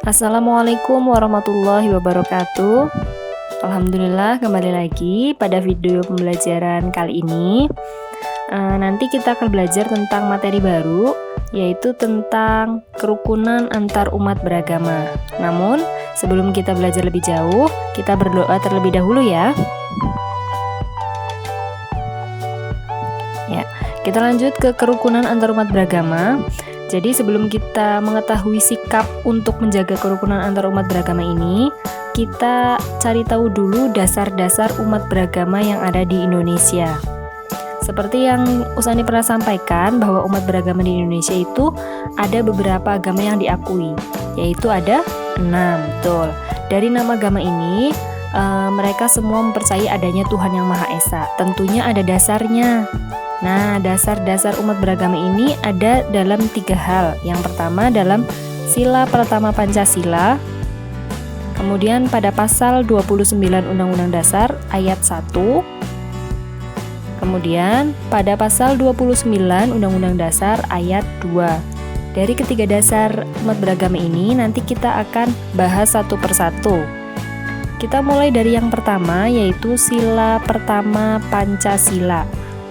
Assalamualaikum warahmatullahi wabarakatuh. Alhamdulillah, kembali lagi pada video pembelajaran kali ini. Nanti kita akan belajar tentang materi baru, yaitu tentang kerukunan antar umat beragama. Namun, sebelum kita belajar lebih jauh, kita berdoa terlebih dahulu ya. Kita lanjut ke kerukunan antar umat beragama. Jadi sebelum kita mengetahui sikap untuk menjaga kerukunan antar umat beragama ini, kita cari tahu dulu dasar-dasar umat beragama yang ada di Indonesia. Seperti yang Usani pernah sampaikan, bahwa umat beragama di Indonesia itu ada beberapa agama yang diakui, yaitu ada 6, betul. Dari 6 agama ini, mereka semua mempercayai adanya Tuhan Yang Maha Esa. Tentunya ada dasarnya. Nah, dasar-dasar umat beragama ini ada dalam 3 hal. Yang pertama dalam Sila Pertama Pancasila, kemudian pada pasal 29 Undang-Undang Dasar ayat 1, kemudian pada pasal 29 Undang-Undang Dasar ayat 2. Dari ketiga dasar umat beragama ini nanti kita akan bahas satu persatu. Kita mulai dari yang pertama, yaitu Sila Pertama Pancasila.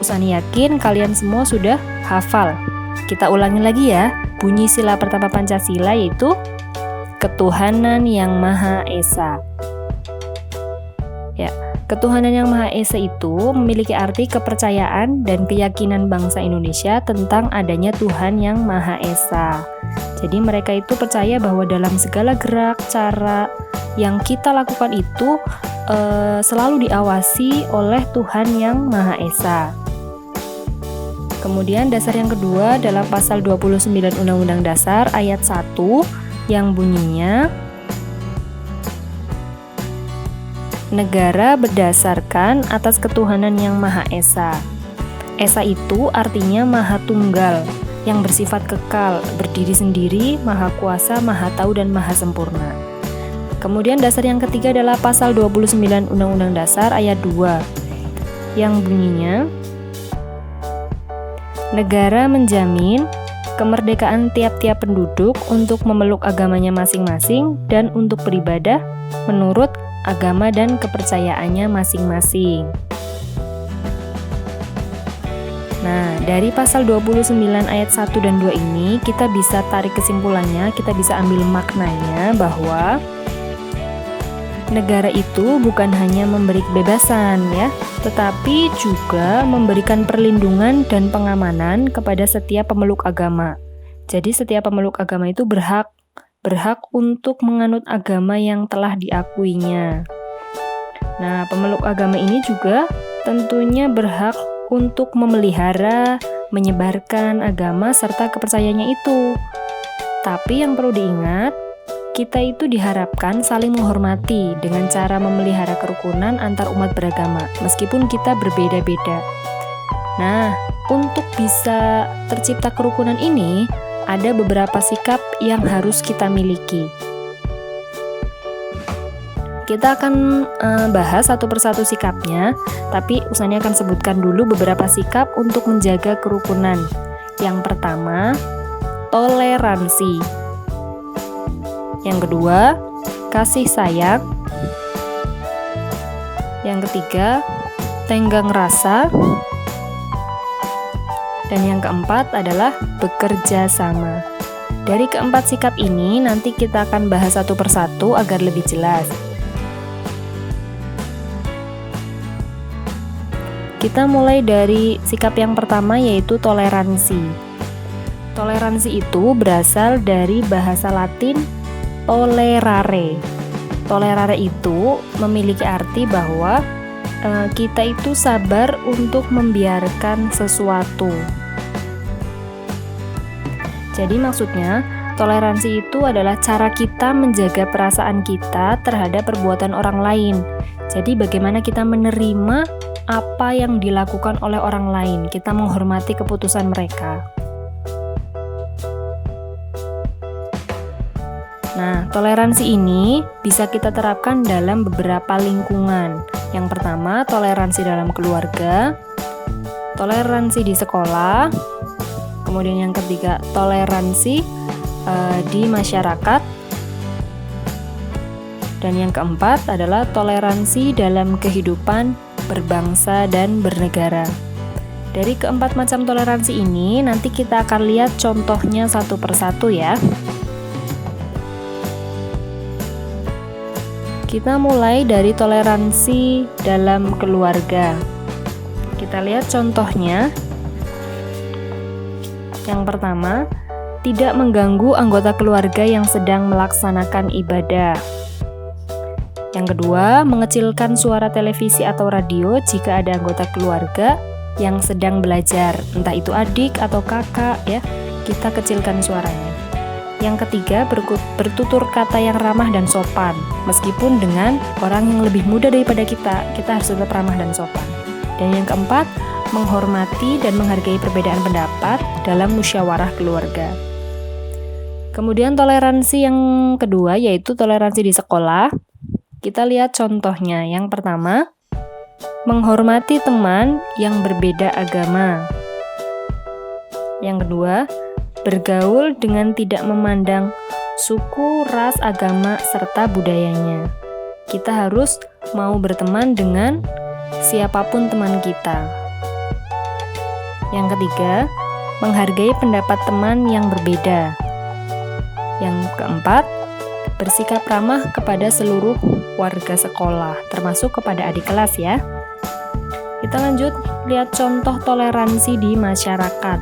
Usani yakin kalian semua sudah hafal. Kita ulangi lagi ya. Bunyi sila pertama Pancasila yaitu ketuhanan yang Maha Esa. Ya, ketuhanan yang Maha Esa itu memiliki arti kepercayaan dan keyakinan bangsa Indonesia tentang adanya Tuhan yang Maha Esa. Jadi mereka itu percaya bahwa dalam segala gerak, cara yang kita lakukan itu selalu diawasi oleh Tuhan yang Maha Esa. Kemudian dasar yang kedua dalam pasal 29 Undang-Undang Dasar ayat 1 yang bunyinya, negara berdasarkan atas ketuhanan yang Maha Esa. Esa itu artinya Maha Tunggal, yang bersifat kekal, berdiri sendiri, Maha Kuasa, Maha Tahu, dan Maha Sempurna. Kemudian dasar yang ketiga adalah pasal 29 Undang-Undang Dasar ayat 2 yang bunyinya, negara menjamin kemerdekaan tiap-tiap penduduk untuk memeluk agamanya masing-masing dan untuk beribadah menurut agama dan kepercayaannya masing-masing. Nah, dari pasal 29 ayat 1 dan 2 ini kita bisa tarik kesimpulannya, kita bisa ambil maknanya bahwa negara itu bukan hanya memberi kebebasan ya, tetapi juga memberikan perlindungan dan pengamanan kepada setiap pemeluk agama. Jadi setiap pemeluk agama itu berhak untuk menganut agama yang telah diakuinya. Nah, pemeluk agama ini juga tentunya berhak untuk memelihara, menyebarkan agama serta kepercayaannya itu. Tapi yang perlu diingat, kita itu diharapkan saling menghormati dengan cara memelihara kerukunan antar umat beragama, meskipun kita berbeda-beda. Nah, untuk bisa tercipta kerukunan ini, ada beberapa sikap yang harus kita miliki. Kita akan bahas satu persatu sikapnya, tapi Usani akan sebutkan dulu beberapa sikap untuk menjaga kerukunan. Yang pertama, toleransi. Yang kedua, kasih sayang. Yang ketiga, tenggang rasa. Dan yang keempat adalah bekerja sama. Dari keempat sikap ini nanti kita akan bahas satu persatu agar lebih jelas. Kita mulai dari sikap yang pertama, yaitu toleransi. Toleransi itu berasal dari bahasa Latin tolerare. Tolerare itu memiliki arti bahwa kita itu sabar untuk membiarkan sesuatu. Jadi maksudnya, toleransi itu adalah cara kita menjaga perasaan kita terhadap perbuatan orang lain. Jadi bagaimana kita menerima apa yang dilakukan oleh orang lain, kita menghormati keputusan mereka. Nah, toleransi ini bisa kita terapkan dalam beberapa lingkungan. Yang pertama, toleransi dalam keluarga, toleransi di sekolah, kemudian yang ketiga, toleransi di masyarakat, Dan yang keempat adalah toleransi dalam kehidupan berbangsa dan bernegara. Dari keempat macam toleransi ini, nanti kita akan lihat contohnya satu persatu ya. Kita mulai dari toleransi dalam keluarga. Kita lihat contohnya. Yang pertama, tidak mengganggu anggota keluarga yang sedang melaksanakan ibadah. Yang kedua, mengecilkan suara televisi atau radio jika ada anggota keluarga yang sedang belajar, entah itu adik atau kakak ya, kita kecilkan suaranya. Yang ketiga, bertutur kata yang ramah dan sopan. Meskipun dengan orang yang lebih muda daripada kita harus tetap ramah dan sopan. Dan yang keempat, menghormati dan menghargai perbedaan pendapat dalam musyawarah keluarga. Kemudian toleransi yang kedua yaitu toleransi di sekolah. Kita lihat contohnya. Yang pertama, menghormati teman yang berbeda agama. Yang kedua, bergaul dengan tidak memandang suku, ras, agama, serta budayanya. Kita harus mau berteman dengan siapapun teman kita. Yang ketiga, menghargai pendapat teman yang berbeda. Yang keempat, bersikap ramah kepada seluruh warga sekolah, termasuk kepada adik kelas ya. Kita lanjut lihat contoh toleransi di masyarakat.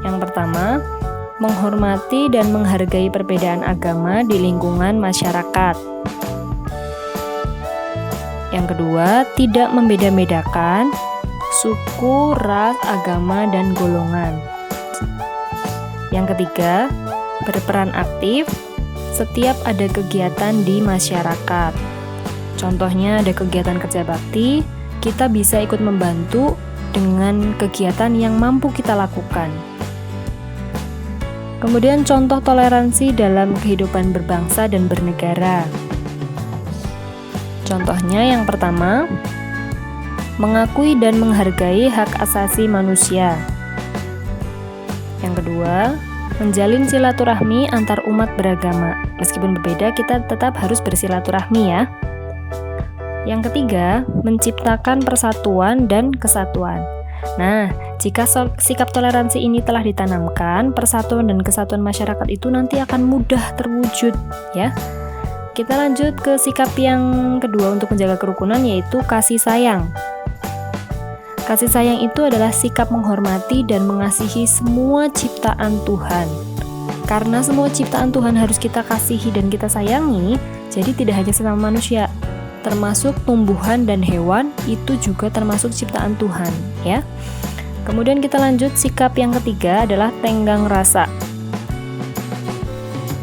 Yang pertama, menghormati dan menghargai perbedaan agama di lingkungan masyarakat. Yang kedua, tidak membeda-bedakan suku, ras, agama, dan golongan. Yang ketiga, berperan aktif setiap ada kegiatan di masyarakat. Contohnya ada kegiatan kerja bakti, kita bisa ikut membantu dengan kegiatan yang mampu kita lakukan. Kemudian contoh toleransi dalam kehidupan berbangsa dan bernegara. Contohnya yang pertama, mengakui dan menghargai hak asasi manusia. Yang kedua, menjalin silaturahmi antar umat beragama. Meskipun berbeda, kita tetap harus bersilaturahmi ya. Yang ketiga, menciptakan persatuan dan kesatuan. Nah, jika sikap toleransi ini telah ditanamkan, persatuan dan kesatuan masyarakat itu nanti akan mudah terwujud ya. Kita lanjut ke sikap yang kedua untuk menjaga kerukunan, yaitu kasih sayang. Kasih sayang itu adalah sikap menghormati dan mengasihi semua ciptaan Tuhan. Karena semua ciptaan Tuhan harus kita kasihi dan kita sayangi, jadi tidak hanya sesama manusia, termasuk tumbuhan dan hewan itu juga termasuk ciptaan Tuhan ya. Kemudian kita lanjut, sikap yang ketiga adalah tenggang rasa.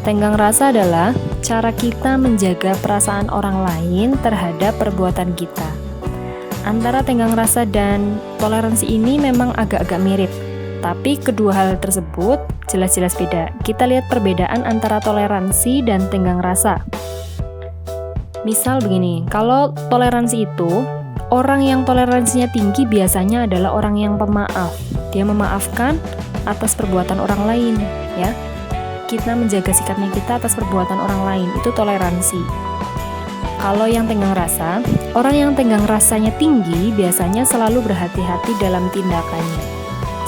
Tenggang rasa adalah cara kita menjaga perasaan orang lain terhadap perbuatan kita. Antara tenggang rasa dan toleransi ini memang agak-agak mirip, tapi kedua hal tersebut jelas-jelas beda. Kita lihat perbedaan antara toleransi dan tenggang rasa. Misal begini, kalau toleransi itu, orang yang toleransinya tinggi biasanya adalah orang yang pemaaf. Dia memaafkan atas perbuatan orang lain, ya. Kita menjaga sikapnya kita atas perbuatan orang lain, itu toleransi. Kalau yang tenggang rasa, orang yang tenggang rasanya tinggi biasanya selalu berhati-hati dalam tindakannya.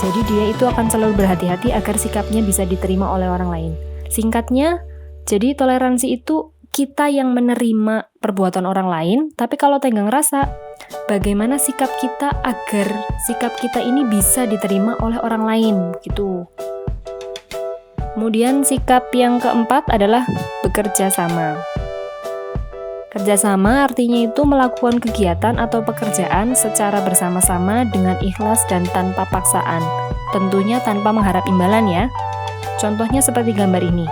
Jadi dia itu akan selalu berhati-hati agar sikapnya bisa diterima oleh orang lain. Singkatnya, jadi toleransi itu kita yang menerima perbuatan orang lain, tapi kalau tenggang rasa, bagaimana sikap kita agar sikap kita ini bisa diterima oleh orang lain, gitu. Kemudian sikap yang keempat adalah bekerja sama. Kerjasama artinya itu melakukan kegiatan atau pekerjaan secara bersama-sama dengan ikhlas dan tanpa paksaan, tentunya tanpa mengharap imbalan ya. Contohnya seperti gambar ini.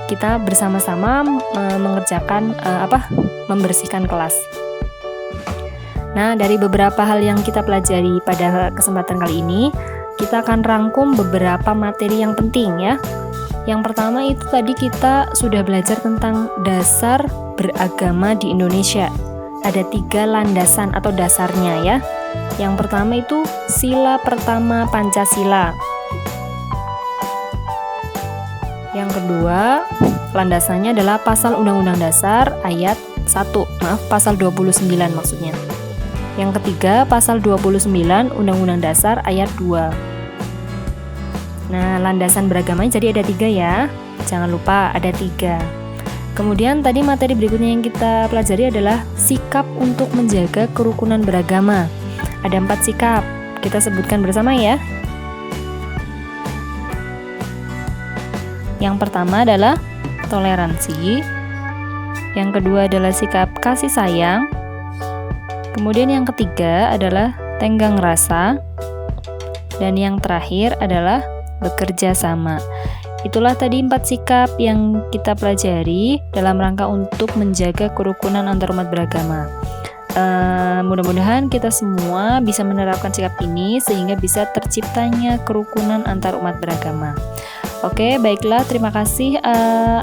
Kita bersama-sama mengerjakan membersihkan kelas. Nah, dari beberapa hal yang kita pelajari pada kesempatan kali ini, kita akan rangkum beberapa materi yang penting ya. Yang pertama itu tadi kita sudah belajar tentang dasar beragama di Indonesia. Ada 3 landasan atau dasarnya ya. Yang pertama itu sila pertama Pancasila. Yang kedua, landasannya adalah pasal Undang-Undang Dasar ayat 1, pasal 29 maksudnya. Yang ketiga, pasal 29 Undang-Undang Dasar ayat 2. Nah, landasan beragamanya jadi ada 3 ya. Jangan lupa ada 3. Kemudian tadi materi berikutnya yang kita pelajari adalah sikap untuk menjaga kerukunan beragama. Ada 4 sikap, kita sebutkan bersama ya. Yang pertama adalah toleransi. Yang kedua adalah sikap kasih sayang. Kemudian yang ketiga adalah tenggang rasa. Dan yang terakhir adalah bekerja sama. Itulah tadi 4 sikap yang kita pelajari dalam rangka untuk menjaga kerukunan antarumat beragama. Mudah-mudahan kita semua bisa menerapkan sikap ini sehingga bisa terciptanya kerukunan antar umat beragama. Oke, baiklah, terima kasih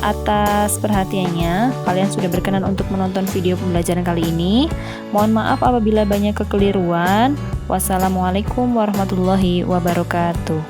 atas perhatiannya. Kalian sudah berkenan untuk menonton video pembelajaran kali ini. Mohon maaf apabila banyak kekeliruan. Wassalamualaikum warahmatullahi wabarakatuh.